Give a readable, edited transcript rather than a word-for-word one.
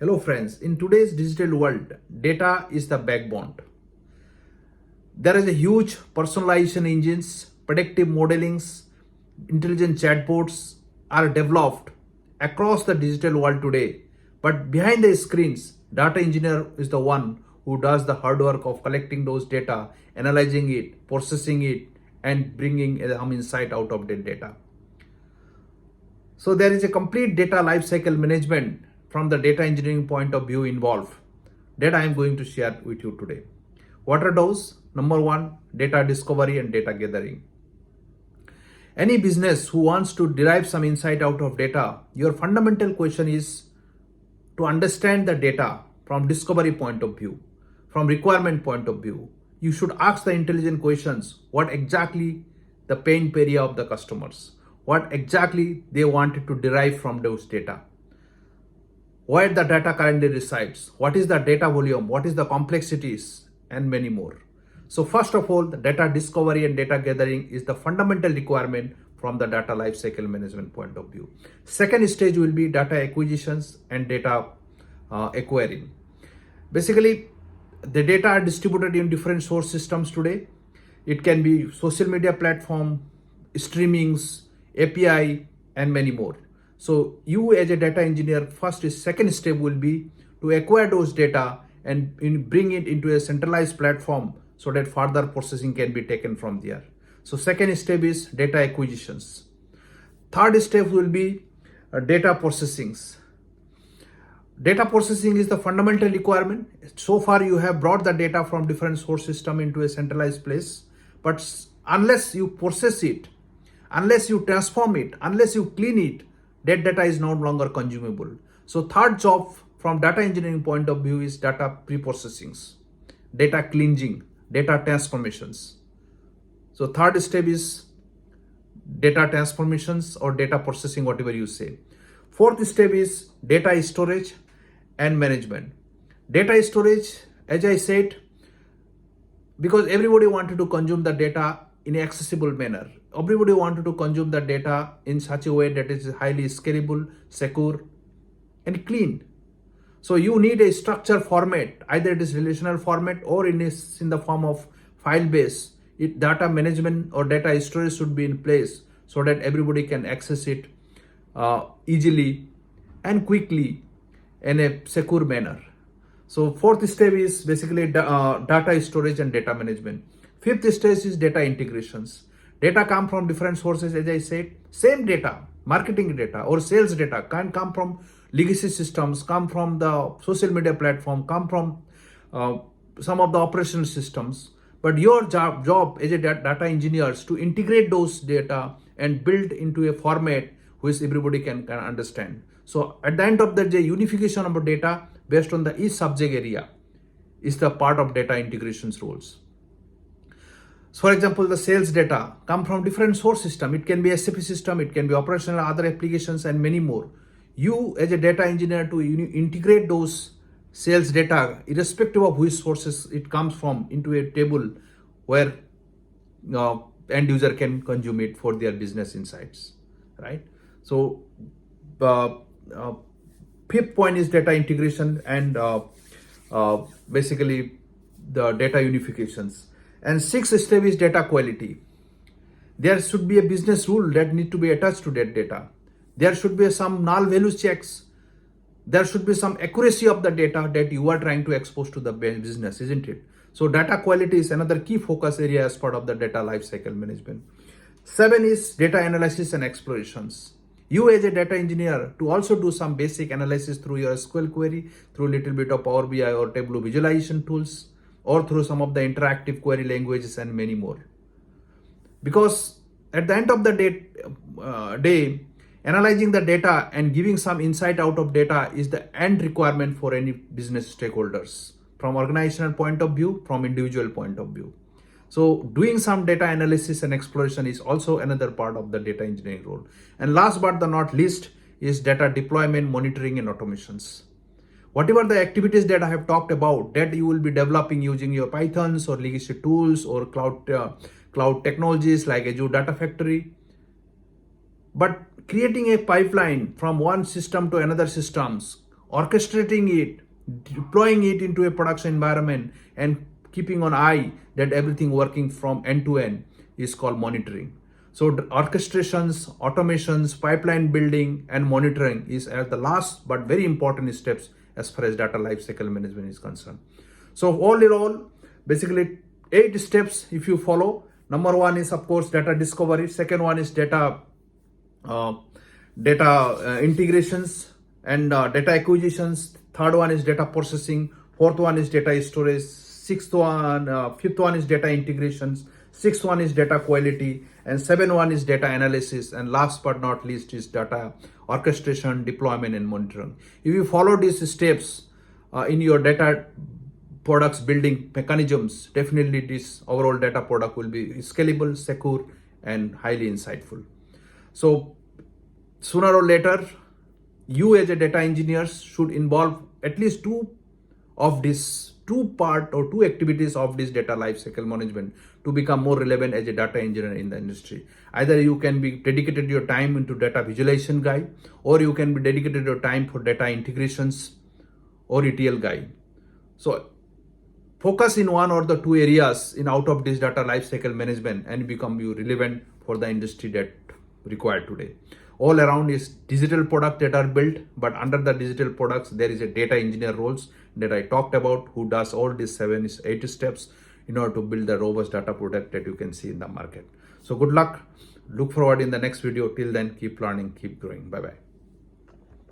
Hello friends, in today's digital world, data is the backbone. There is a huge personalization engines, predictive modelings, intelligent chatbots are developed across the digital world today. But behind the screens, data engineer is the one who does the hard work of collecting those data, analyzing it, processing it, and bringing some insight out of that data. So there is a complete data lifecycle management from the data engineering point of view involved that I am going to share with you today. What are those? Number one, data discovery and data gathering. Any business who wants to derive some insight out of data, your fundamental question is to understand the data from discovery point of view, from requirement point of view. You should ask the intelligent questions, what exactly the pain area of the customers, what exactly they wanted to derive from those data, where the data currently resides, what is the data volume, what is the complexities, and many more. So first of all, the data discovery and data gathering is the fundamental requirement from the data lifecycle management point of view. Second stage will be data acquisitions and data acquiring. Basically, the data are distributed in different source systems today. It can be social media platform, streamings, API, and many more. So you as a data engineer, second step will be to acquire those data and bring it into a centralized platform so that further processing can be taken from there. So second step is data acquisitions. Third step will be data processings. Data processing is the fundamental requirement. So far you have brought the data from different source system into a centralized place, but unless you process it, unless you transform it, unless you clean it, that data is no longer consumable. So third job from data engineering point of view is data pre-processings, data cleansing, data transformations. So third step is data transformations or data processing, whatever you say. Fourth step is data storage and management. Data storage, as I said, because everybody wanted to consume the data in an accessible manner. Everybody wanted to consume the data in such a way that is highly scalable, secure, and clean. So you need a structured format, either it is relational format or in the form of file base. Data management or data storage should be in place so that everybody can access it easily and quickly in a secure manner. So fourth step is basically data storage and data management. Fifth stage is data integrations. Data come from different sources, as I said. Same data, marketing data or sales data can come from legacy systems, come from the social media platform, come from some of the operational systems. But your job as a data engineer is to integrate those data and build into a format which everybody can understand. So at the end of the day, unification of data based on the each subject area is the part of data integrations roles. So for example, the sales data come from different source system. It can be SAP system, it can be operational, other applications, and many more. You as a data engineer to integrate those sales data, irrespective of which sources it comes from, into a table where end user can consume it for their business insights, right? So fifth point is data integration and basically the data unifications. And sixth step is data quality. There should be a business rule that need to be attached to that data. There should be some null value checks. There should be some accuracy of the data that you are trying to expose to the business, isn't it? So data quality is another key focus area as part of the data lifecycle management. 7 is data analysis and explorations. You as a data engineer to also do some basic analysis through your SQL query, through a little bit of Power BI or Tableau visualization tools, or through some of the interactive query languages and many more. Because at the end of the day, analyzing the data and giving some insight out of data is the end requirement for any business stakeholders, from organizational point of view, from individual point of view. So doing some data analysis and exploration is also another part of the data engineering role. And last but not least is data deployment, monitoring, and automations. Whatever the activities that I have talked about, that you will be developing using your Pythons or legacy tools or cloud technologies like Azure Data Factory. But creating a pipeline from one system to another systems orchestrating it, deploying it into a production environment, and keeping an eye that everything working from end to end is called monitoring. So orchestrations, automations, pipeline building, and monitoring is at the last but very important steps as far as data lifecycle management is concerned. So all in all, basically 8 steps if you follow. Number 1 is of course data discovery. Second one is data integrations and data acquisitions. Third one is data processing. Fourth one is data storage. Fifth one is data integrations. Sixth one is data quality, and seventh one is data analysis, and last but not least is data orchestration, deployment, and monitoring. If you follow these steps in your data products building mechanisms, definitely this overall data product will be scalable, secure, and highly insightful. So sooner or later, you as a data engineers should involve at least two activities of this data lifecycle management to become more relevant as a data engineer in the industry. Either you can be dedicated your time into data visualization guy, or you can be dedicated your time for data integrations or ETL guy. So focus in one or the two areas in out of this data lifecycle management and become you relevant for the industry that required today. All around is digital product that are built, but under the digital products there is a data engineer roles that I talked about, who does all these 8 steps in order to build the robust data product that you can see in the market. So good luck. Look forward in the next video. Till then, keep learning, keep growing. Bye bye.